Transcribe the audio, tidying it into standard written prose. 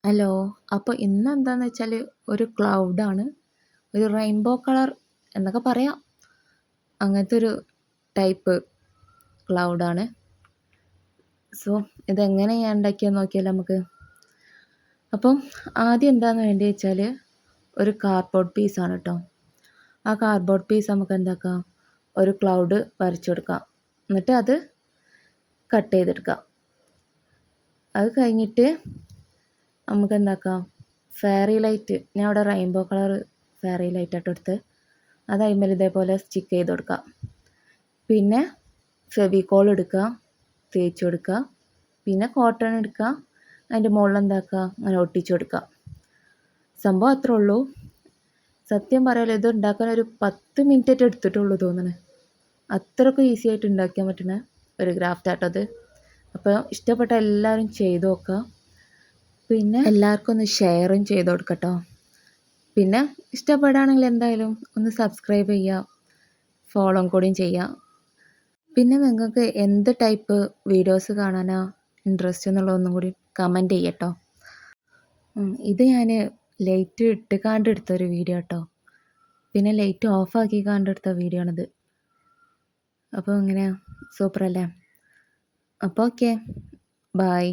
Hello. അപ്പോൾ ഇന്നെന്താന്ന് വെച്ചാൽ ഒരു ക്ലൗഡാണ്. ഒരു റെയിൻബോ കളർ എന്നൊക്കെ പറയാം. അങ്ങനത്തെ ഒരു ടൈപ്പ് ക്ലൗഡാണ്. സോ ഇതെങ്ങനെ ഞാൻ ഉണ്ടാക്കിയെന്ന് നോക്കിയാലോ നമുക്ക്. അപ്പം ആദ്യം എന്താന്ന് വേണ്ടി വെച്ചാൽ ഒരു കാർഡ്ബോർഡ് പീസാണ് കേട്ടോ. ആ കാർഡ്ബോർഡ് പീസ് നമുക്ക് എന്താക്കാം, ഒരു ക്ലൗഡ് വരച്ചു കൊടുക്കാം. എന്നിട്ട് അത് കട്ട് ചെയ്തെടുക്കാം. അത് കഴിഞ്ഞിട്ട് നമുക്ക് എന്താക്കാം, ഫെയറി ലൈറ്റ്, ഞാൻ ഇവിടെ റെയിൻബോ കളർ ഫെയറി ലൈറ്റായിട്ട് എടുത്ത് അത് അതിന്മേൽ ഇതേപോലെ സ്റ്റിക്ക് ചെയ്ത് കൊടുക്കുക. പിന്നെ ഫെവിക്കോൾ എടുക്കുക, തേച്ച് കൊടുക്കുക. പിന്നെ കോട്ടൺ എടുക്കുക, അതിൻ്റെ മുകളിൽ എന്താക്കുക, അങ്ങനെ ഒട്ടിച്ചു കൊടുക്കുക. സംഭവം അത്രേ ഉള്ളൂ. സത്യം പറയാലോ, ഇത് ഉണ്ടാക്കാൻ ഒരു 10 മിനിറ്റ് എടുത്തിട്ടുള്ളൂ തോന്നുന്നു. അത്രയ്ക്കും ഈസി ആയിട്ട് ഉണ്ടാക്കാൻ പറ്റുന്ന ഒരു ക്രാഫ്റ്റ് ആട്ടോ അത്. അപ്പോൾ ഇഷ്ടപ്പെട്ട എല്ലാവരും ചെയ്ത് നോക്കുക. പിന്നെ എല്ലാവർക്കും ഒന്ന് ഷെയറും ചെയ്ത് കൊടുക്കട്ടോ. പിന്നെ ഇഷ്ടപ്പെടുകയാണെങ്കിൽ എന്തായാലും ഒന്ന് സബ്സ്ക്രൈബ് ചെയ്യുക, ഫോളോയും കൂടിയും ചെയ്യുക. പിന്നെ നിങ്ങൾക്ക് എന്ത് ടൈപ്പ് വീഡിയോസ് കാണാനാ ഇൻട്രസ്റ്റ് എന്നുള്ളതൊന്നും കൂടി കമൻറ്റ് ചെയ്യട്ടോ. ഇത് ഞാൻ ലൈറ്റ് ഇട്ട് കണ്ടെടുത്തൊരു വീഡിയോ കേട്ടോ. പിന്നെ ലൈറ്റ് ഓഫാക്കി കണ്ടെടുത്ത വീഡിയോ ആണിത്. അപ്പോൾ എങ്ങനെയാ, സൂപ്പറല്ലേ? അപ്പോൾ ഓക്കെ, ബായ്.